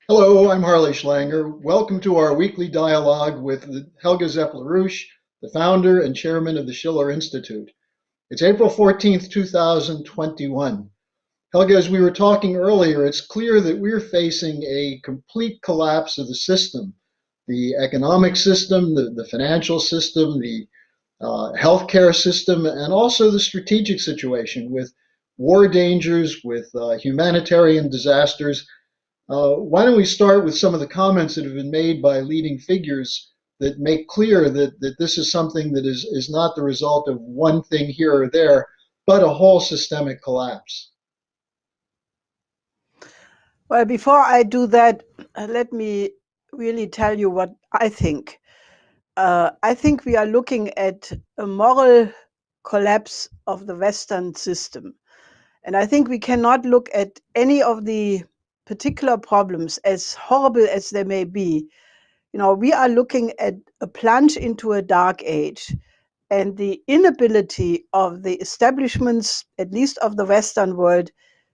Hello, I'm Harley Schlanger. Welcome to our weekly dialogue with Helga Zepp LaRouche, the founder and chairman of the Schiller Institute. It's April 14th, 2021. Helga, as we were talking earlier, it's clear that we're facing a complete collapse of the system, the economic system, the financial system, the healthcare system, and also the strategic situation with war dangers, with humanitarian disasters. Why don't we start with some of the comments that have been made by leading figures that make clear that this is something that is not the result of one thing here or there, but a whole systemic collapse? Well, before I do that, let me really tell you what I think. I think we are looking at a moral collapse of the Western system. And I think we cannot look at any of the particular problems, as horrible as they may be. We are looking at a plunge into a dark age and the inability of the establishments, at least of the Western world,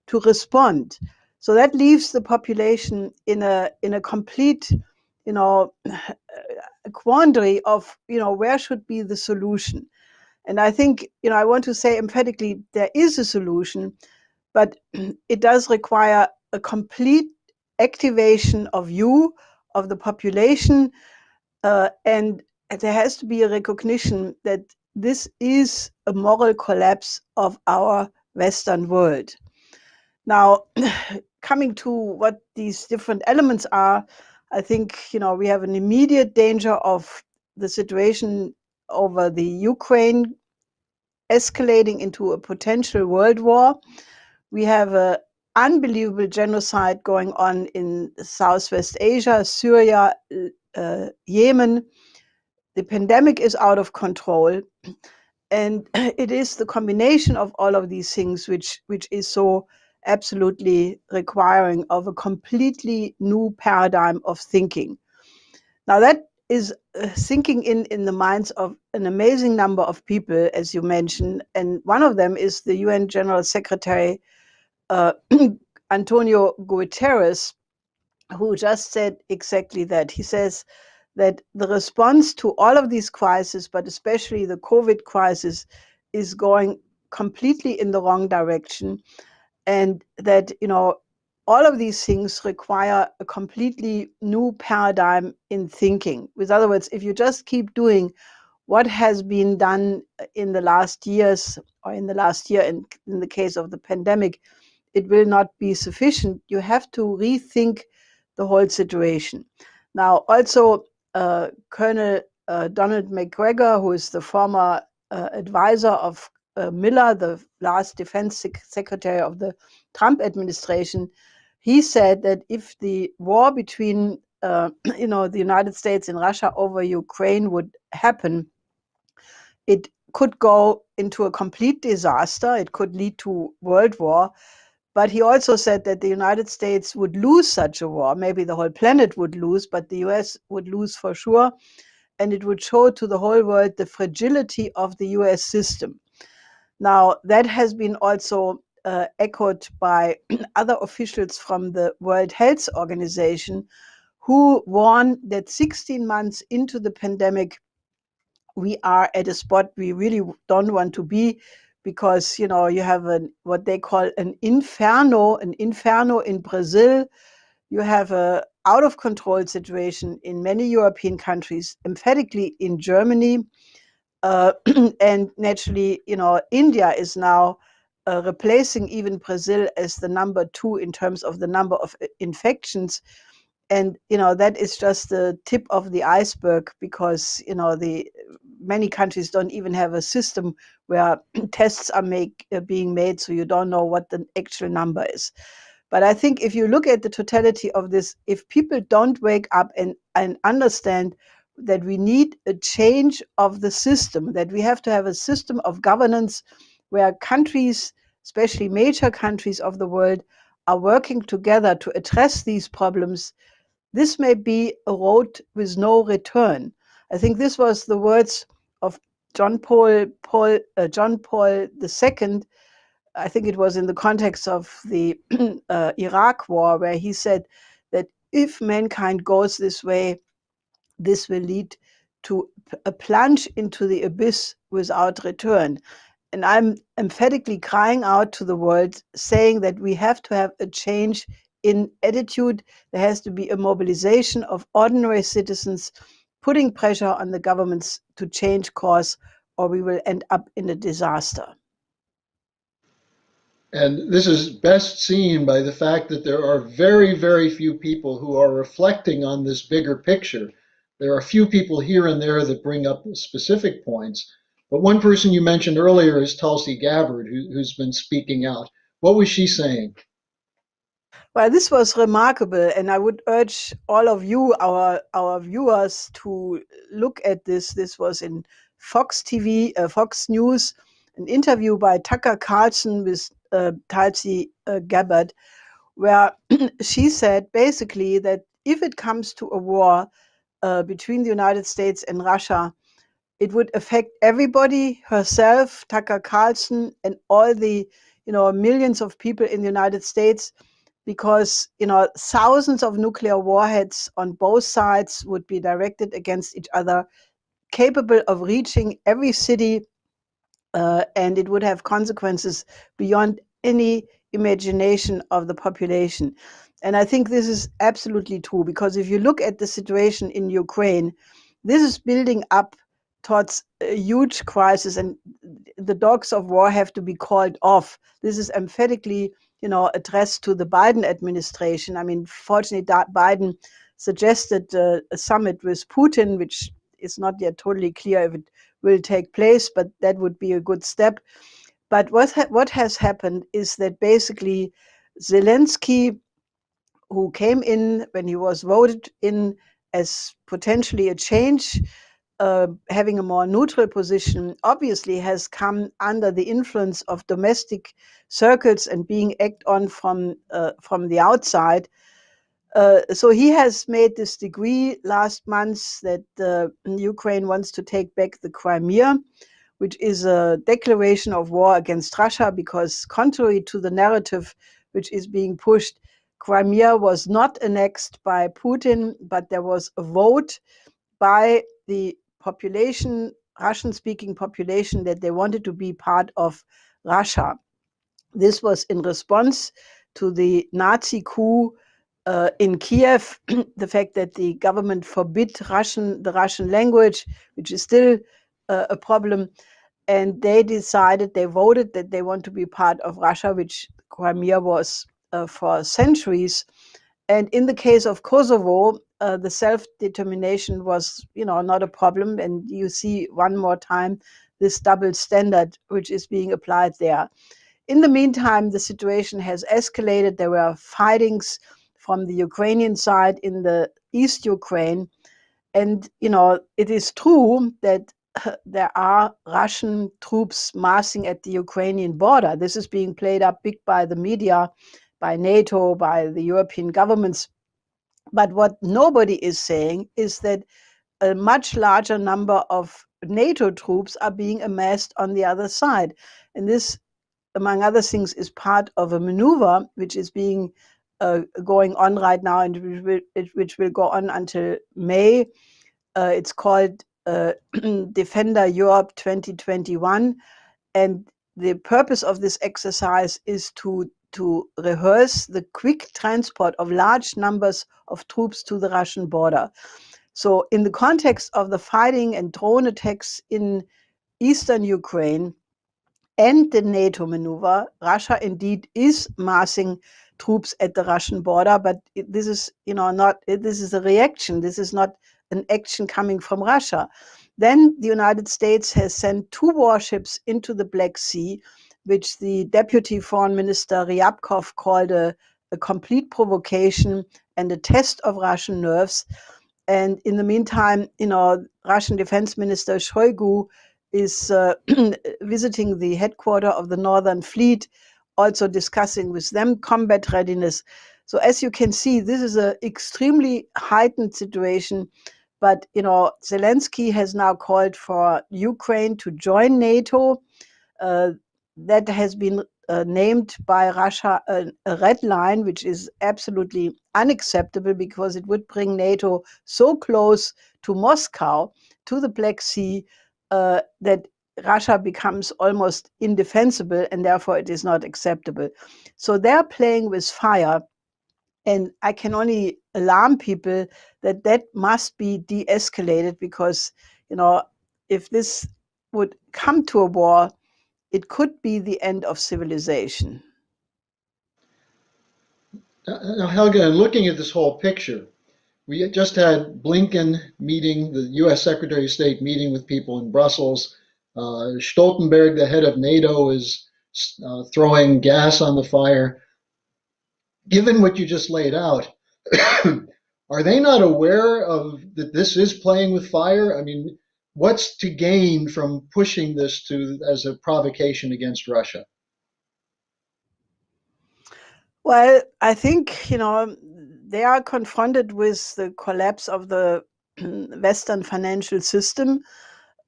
to respond. So that leaves the population in a complete, you know, quandary of where should be the solution. And I think I want to say emphatically there is a solution, but it does require a complete activation of the population, and there has to be a recognition that this is a moral collapse of our Western world. Now, coming to what these different elements are, I think we have an immediate danger of the situation over the Ukraine escalating into a potential world war. We have an unbelievable genocide going on in Southwest Asia, Syria, Yemen. The pandemic is out of control. And it is the combination of all of these things which is so absolutely requiring of a completely new paradigm of thinking. Now that is sinking in the minds of an amazing number of people, as you mentioned, and one of them is the UN General Secretary uh, Antonio Guterres, who just said exactly that. He says that the response to all of these crises, but especially the COVID crisis, is going completely in the wrong direction, and that all of these things require a completely new paradigm in thinking. With other words, if you just keep doing what has been done in the last years, or in the last year, in the case of the pandemic, it will not be sufficient. You have to rethink the whole situation. Now, also, Colonel Donald McGregor, who is the former advisor of Miller, the last defense secretary of the Trump administration, he said that if the war between the United States and Russia over Ukraine would happen, it could go into a complete disaster. It could lead to world war. But he also said that the United States would lose such a war. Maybe the whole planet would lose, but the US would lose for sure. And it would show to the whole world the fragility of the US system. Now, that has been also echoed by other officials from the World Health Organization, who warn that 16 months into the pandemic, we are at a spot we really don't want to be, because you have what they call an inferno in Brazil. You have a out of control situation in many European countries, emphatically in Germany, and naturally, India is now replacing even Brazil as the number 2 in terms of the number of infections. And that is just the tip of the iceberg, because the many countries don't even have a system where tests are being made, so you don't know what the actual number is. But I think if you look at the totality of this, if people don't wake up and understand that we need a change of the system, that we have to have a system of governance where countries, especially major countries of the world, are working together to address these problems, this may be a road with no return. I think this was the words of John Paul II. I think it was in the context of the Iraq war, where he said that if mankind goes this way, this will lead to a plunge into the abyss without return. And I'm emphatically crying out to the world, saying that we have to have a change in attitude. There has to be a mobilization of ordinary citizens, putting pressure on the governments to change course, or we will end up in a disaster. And this is best seen by the fact that there are very, very few people who are reflecting on this bigger picture. There are a few people here and there that bring up specific points. But one person you mentioned earlier is Tulsi Gabbard, who's been speaking out. What was she saying? Well, this was remarkable, and I would urge all of you, our viewers, to look at this. This was in Fox TV, Fox News, an interview by Tucker Carlson with Tulsi Gabbard, where she said basically that if it comes to a war between the United States and Russia, it would affect everybody, herself, Tucker Carlson, and all the millions of people in the United States, because thousands of nuclear warheads on both sides would be directed against each other, capable of reaching every city, and it would have consequences beyond any imagination of the population. And I think this is absolutely true, because if you look at the situation in Ukraine, this is building up towards a huge crisis, and the dogs of war have to be called off. This is emphatically, addressed to the Biden administration. I mean, fortunately, Biden suggested a summit with Putin, which is not yet totally clear if it will take place, but that would be a good step. But what has happened is that basically Zelensky, who came in when he was voted in as potentially a change, having a more neutral position, obviously has come under the influence of domestic circles and being egged on from the outside. So he has made this decree last month that Ukraine wants to take back the Crimea, which is a declaration of war against Russia, because contrary to the narrative which is being pushed, Crimea was not annexed by Putin, but there was a vote by the population, Russian-speaking population, that they wanted to be part of Russia. This was in response to the Nazi coup in Kiev, the fact that the government forbid the Russian language, which is still a problem, and they voted that they want to be part of Russia, which Crimea was for centuries. And in the case of Kosovo, the self-determination was, not a problem. And you see one more time this double standard which is being applied there. In the meantime, the situation has escalated. There were fightings from the Ukrainian side in the East Ukraine. And, it is true that there are Russian troops massing at the Ukrainian border. This is being played up big by the media, by NATO, by the European governments. But what nobody is saying is that a much larger number of NATO troops are being amassed on the other side. And this, among other things, is part of a maneuver which is being going on right now, and which will go on until May. It's called Defender Europe 2021. And the purpose of this exercise is to rehearse the quick transport of large numbers of troops to the Russian border. So in the context of the fighting and drone attacks in eastern Ukraine and the NATO maneuver, Russia indeed is massing troops at the Russian border, but this is, this is a reaction. This is not an action coming from Russia. Then the United States has sent 2 warships into the Black Sea, which the Deputy Foreign Minister Ryabkov called a complete provocation and a test of Russian nerves. And in the meantime, Russian Defense Minister Shoigu is visiting the headquarters of the Northern Fleet, also discussing with them combat readiness. So as you can see, this is an extremely heightened situation. But, Zelensky has now called for Ukraine to join NATO. That has been named by Russia a red line, which is absolutely unacceptable because it would bring NATO so close to Moscow, to the Black Sea, that Russia becomes almost indefensible, and therefore it is not acceptable. So they're playing with fire. And I can only alarm people that that must be de-escalated because, if this would come to a war, it could be the end of civilization. Now, Helga, in looking at this whole picture, we just had Blinken meeting, the U.S. Secretary of State meeting with people in Brussels. Stoltenberg, the head of NATO, is throwing gas on the fire. Given what you just laid out, are they not aware of that this is playing with fire? I mean, what's to gain from pushing this to as a provocation against Russia? Well, I think, they are confronted with the collapse of the Western financial system.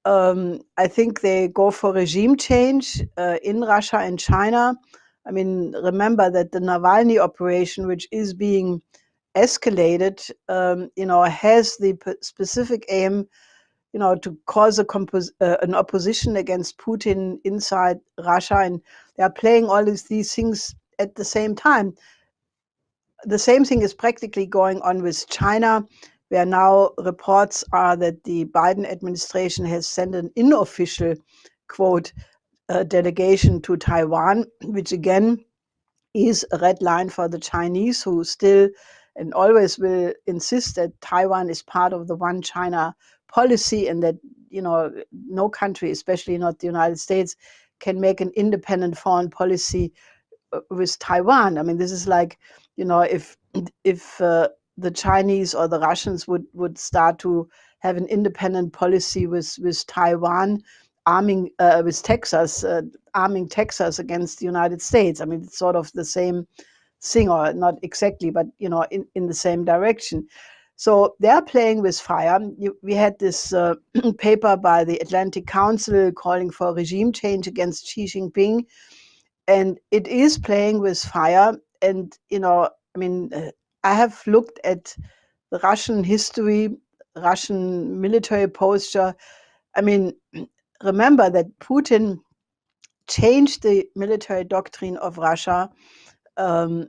I think they go for regime change in Russia and China. I mean, remember that the Navalny operation, which is being escalated, has the specific aim, to cause an opposition against Putin inside Russia, and they are playing all these things at the same time. The same thing is practically going on with China, where now reports are that the Biden administration has sent an unofficial, quote, delegation to Taiwan, which again is a red line for the Chinese, who still and always will insist that Taiwan is part of the one China policy, and that, no country, especially not the United States, can make an independent foreign policy with Taiwan. I mean, this is like, if the Chinese or the Russians would start to have an independent policy with Taiwan, arming with Texas, arming Texas against the United States. I mean, it's sort of the same thing, or not exactly, but in the same direction. So they're playing with fire. We had this paper by the Atlantic Council calling for regime change against Xi Jinping, and it is playing with fire. And I mean, I have looked at the Russian history, Russian military posture. I mean, remember that Putin changed the military doctrine of Russia. Um,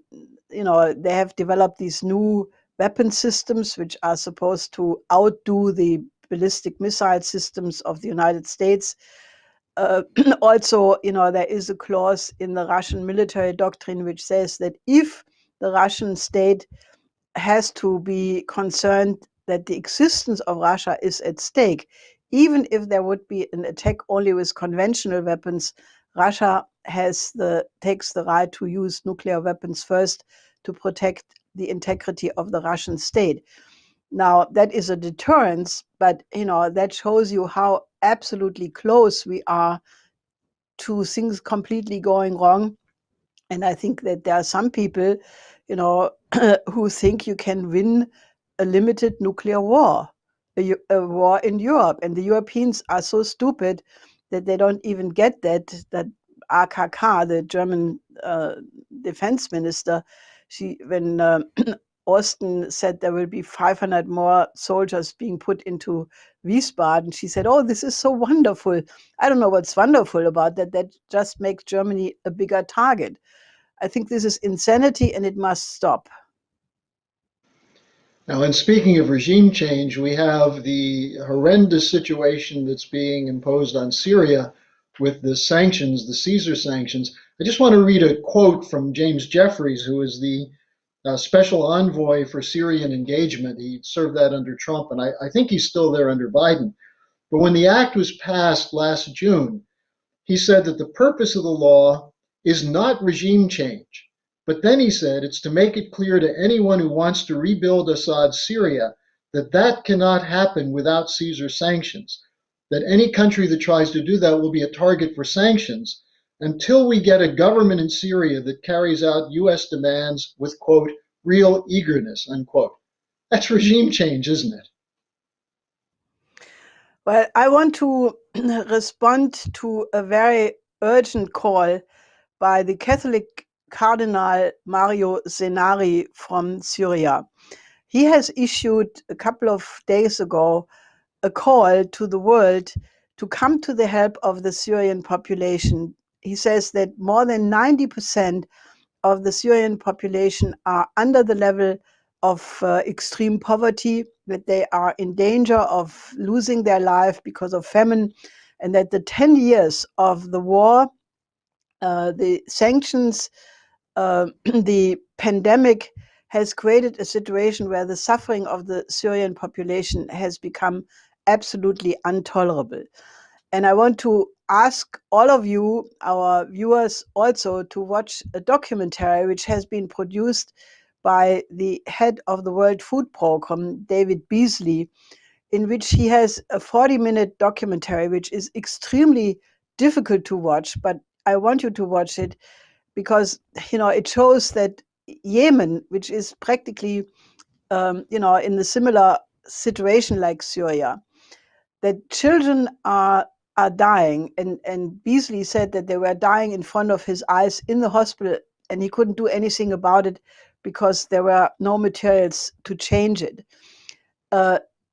they have developed these new weapon systems which are supposed to outdo the ballistic missile systems of the United States. Also, there is a clause in the Russian military doctrine which says that if the Russian state has to be concerned that the existence of Russia is at stake, even if there would be an attack only with conventional weapons, Russia takes the right to use nuclear weapons first to protect the integrity of the Russian state. Now, that is a deterrence, but that shows you how absolutely close we are to things completely going wrong. And I think that there are some people, who think you can win a limited nuclear war, a war in Europe. And the Europeans are so stupid that they don't even get that AKK, the German defense minister, when Austin said there will be 500 more soldiers being put into Wiesbaden, she said, "Oh, this is so wonderful." I don't know what's wonderful about that. That just makes Germany a bigger target. I think this is insanity and it must stop. Now, and speaking of regime change, we have the horrendous situation that's being imposed on Syria with the sanctions, the Caesar sanctions. I just want to read a quote from James Jeffries, who is the special envoy for Syrian engagement. He served that under Trump, and I think he's still there under Biden. But when the act was passed last June, he said that the purpose of the law is not regime change. But then he said it's to make it clear to anyone who wants to rebuild Assad's Syria that that cannot happen without Caesar sanctions, that any country that tries to do that will be a target for sanctions until we get a government in Syria that carries out U.S. demands with, quote, real eagerness, unquote. That's regime change, isn't it? Well, I want to respond to a very urgent call by the Catholic Cardinal Zenari from Syria. He has issued a couple of days ago a call to the world to come to the help of the Syrian population. He says that more than 90% of the Syrian population are under the level of extreme poverty, that they are in danger of losing their life because of famine, and that the 10 years of the war, the sanctions, the pandemic has created a situation where the suffering of the Syrian population has become absolutely intolerable. And I want to ask all of you, our viewers, also to watch a documentary which has been produced by the head of the World Food Programme, David Beasley, in which he has a 40-minute documentary, which is extremely difficult to watch, but I want you to watch it because, it shows that Yemen, which is practically, in the similar situation like Syria, that children are dying, and Beasley said that they were dying in front of his eyes in the hospital, and he couldn't do anything about it because there were no materials to change it.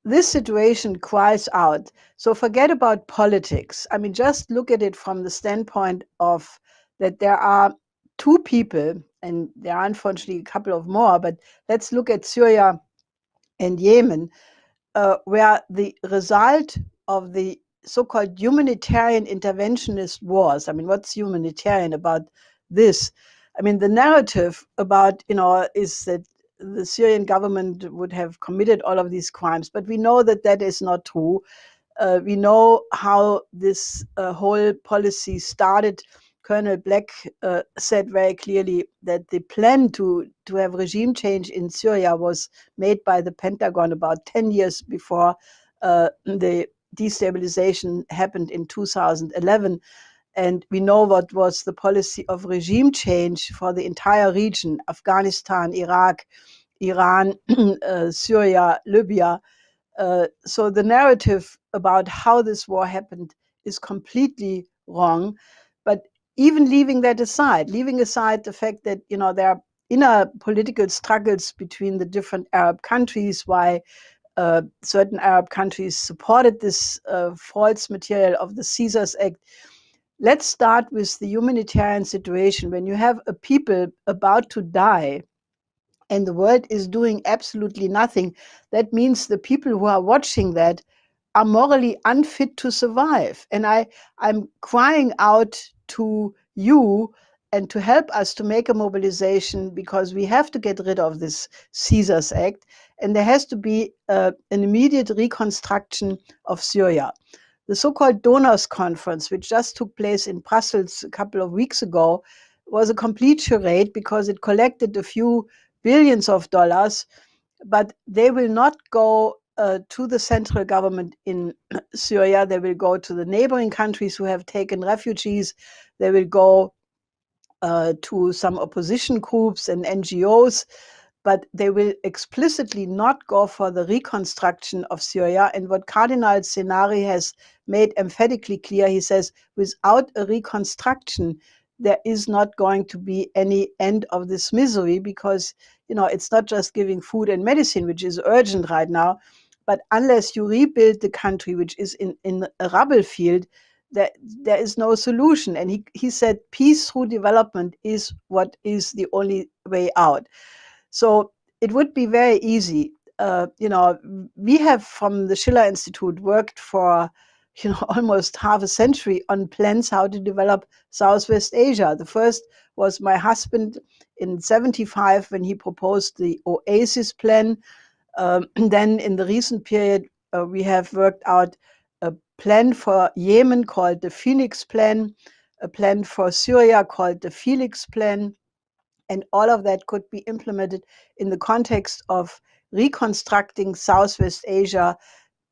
This situation cries out. So forget about politics. I mean, just look at it from the standpoint of that there are two people, and there are unfortunately a couple of more, but let's look at Syria and Yemen, where the result of the so-called humanitarian interventionist wars. I mean, what's humanitarian about this? I mean, the narrative about, is that the Syrian government would have committed all of these crimes, but we know that that is not true. We know how this whole policy started. Colonel Black said very clearly that the plan to have regime change in Syria was made by the Pentagon about 10 years before the destabilization happened in 2011. And we know what was the policy of regime change for the entire region: Afghanistan, Iraq, Iran, Syria, Libya. So the narrative about how this war happened is completely wrong. But even leaving that aside, leaving aside the fact that, there are inner political struggles between the different Arab countries, why certain Arab countries supported this false material of the Caesars Act. Let's start with the humanitarian situation. When you have a people about to die and the world is doing absolutely nothing, that means the people who are watching that are morally unfit to survive. And I'm crying out to you and to help us to make a mobilization, because we have to get rid of this Caesars Act, and there has to be an immediate reconstruction of Syria. The so-called Donors Conference, which just took place in Brussels a couple of weeks ago, was a complete charade because it collected a few billions of dollars, but they will not go to the central government in Syria. They will go to the neighboring countries who have taken refugees. They will go to some opposition groups and NGOs, but they will explicitly not go for the reconstruction of Syria. And what Cardinal Zenari has made emphatically clear, he says, without a reconstruction, there is not going to be any end of this misery, because, it's not just giving food and medicine, which is urgent right now, but unless you rebuild the country, which is in a rubble field, there is no solution. And he said peace through development is what is the only way out. So it would be very easy. We have from the Schiller Institute worked for almost half a century on plans how to develop Southwest Asia. The first was my husband in 1975 when he proposed the Oasis plan. Then in the recent period, we have worked out a plan for Yemen called the Phoenix Plan, a plan for Syria called the Felix Plan, and all of that could be implemented in the context of reconstructing Southwest Asia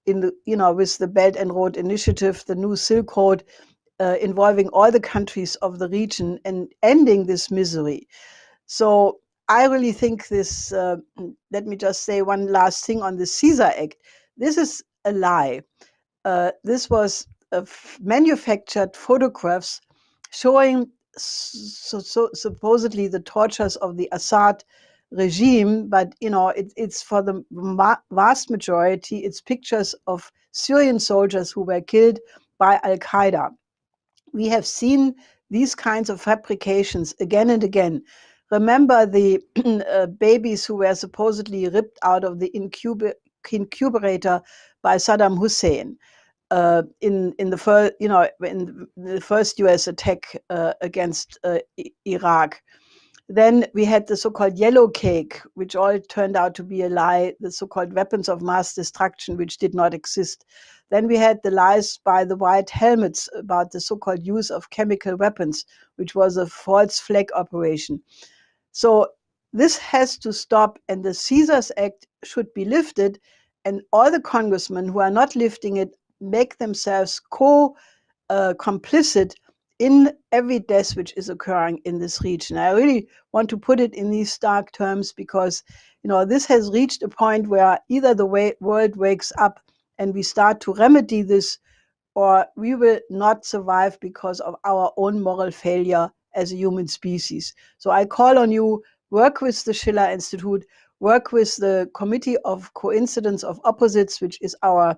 in the, with the Belt and Road Initiative, the new Silk Road, involving all the countries of the region and ending this misery. So I really think this, let me just say one last thing on the Caesar Act. This is a lie. This was manufactured photographs showing supposedly the tortures of the Assad regime, but it's for the vast majority, it's pictures of Syrian soldiers who were killed by Al-Qaeda. We have seen these kinds of fabrications again and again. Remember the babies who were supposedly ripped out of the incubator by Saddam Hussein in the first U.S. attack against Iraq. Then we had the so-called yellow cake, which all turned out to be a lie, the so-called weapons of mass destruction, which did not exist. Then we had the lies by the white helmets about the so-called use of chemical weapons, which was a false flag operation. So this has to stop, and the Caesars Act should be lifted, and all the congressmen who are not lifting it make themselves complicit in every death which is occurring in this region. I really want to put it in these stark terms because, this has reached a point where either the world wakes up and we start to remedy this, or we will not survive because of our own moral failure as a human species. So I call on you, work with the Schiller Institute, work with the Committee of Coincidence of Opposites, which is our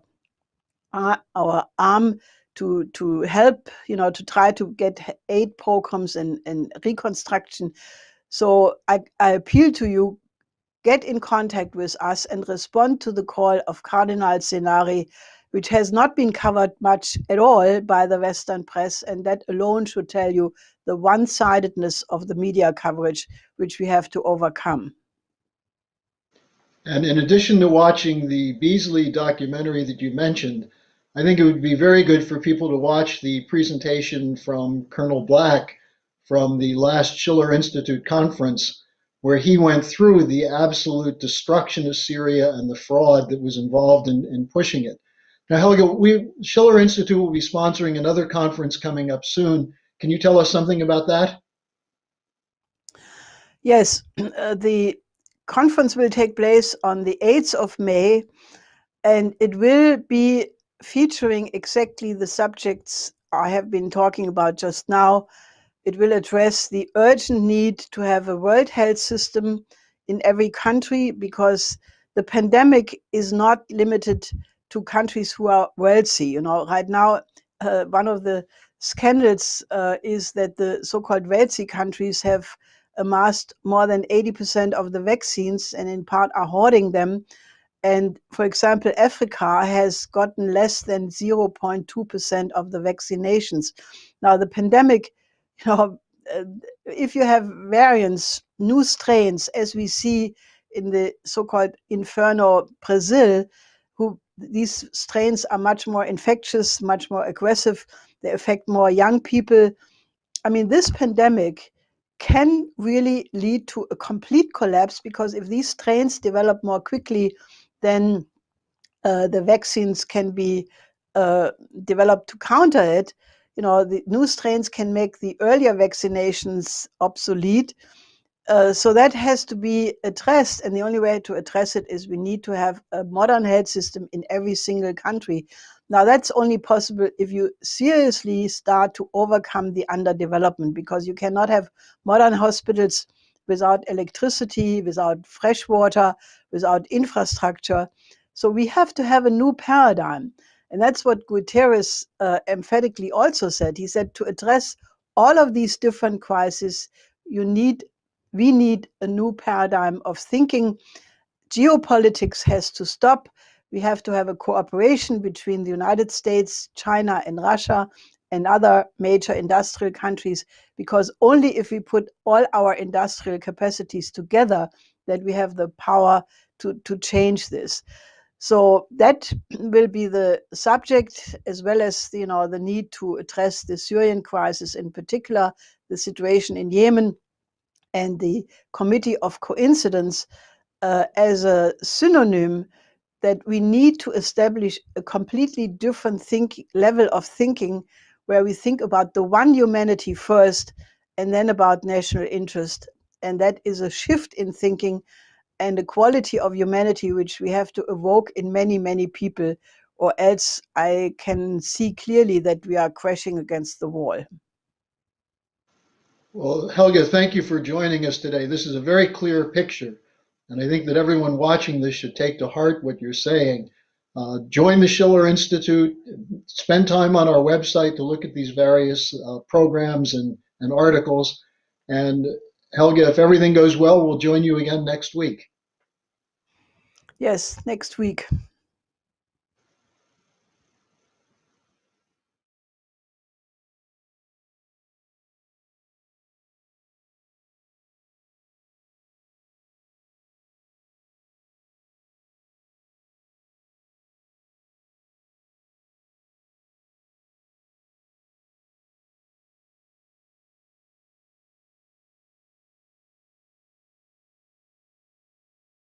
arm to help, to try to get aid programs and reconstruction. So I appeal to you, get in contact with us and respond to the call of Cardinal Zenari, which has not been covered much at all by the Western press, and that alone should tell you the one-sidedness of the media coverage, which we have to overcome. And in addition to watching the Beasley documentary that you mentioned, I think it would be very good for people to watch the presentation from Colonel Black from the last Schiller Institute conference, where he went through the absolute destruction of Syria and the fraud that was involved in pushing it. Now, Helga, Schiller Institute will be sponsoring another conference coming up soon. Can you tell us something about that? Yes, the conference will take place on the 8th of May, and it will be featuring exactly the subjects I have been talking about just now. It will address the urgent need to have a world health system in every country, because the pandemic is not limited to countries who are wealthy. Right now, one of the scandals is that the so-called wealthy countries have amassed more than 80% of the vaccines and in part are hoarding them. And for example, Africa has gotten less than 0.2% of the vaccinations. Now, the pandemic, you know, uh, if you have variants, new strains, as we see in the so-called Inferno Brazil, these strains are much more infectious, much more aggressive. They affect more young people. I mean, this pandemic can really lead to a complete collapse, because if these strains develop more quickly, then the vaccines can be developed to counter it. The new strains can make the earlier vaccinations obsolete. So that has to be addressed, and the only way to address it is we need to have a modern health system in every single country. Now, that's only possible if you seriously start to overcome the underdevelopment, because you cannot have modern hospitals without electricity, without fresh water, without infrastructure. So we have to have a new paradigm. And that's what Guterres emphatically also said. He said, to address all of these different crises, we need a new paradigm of thinking. Geopolitics has to stop. We have to have a cooperation between the United States, China, and Russia, and other major industrial countries, because only if we put all our industrial capacities together that we have the power to change this. So that will be the subject, as well as the need to address the Syrian crisis, in particular the situation in Yemen, and the Committee of Coincidence as a synonym that we need to establish a completely different level of thinking, where we think about the one humanity first and then about national interest. And that is a shift in thinking and a quality of humanity which we have to evoke in many, many people, or else I can see clearly that we are crashing against the wall. Well, Helga, thank you for joining us today. This is a very clear picture, and I think that everyone watching this should take to heart what you're saying. Join the Schiller Institute, spend time on our website to look at these various programs and articles. And Helga, if everything goes well, we'll join you again next week. Yes, next week.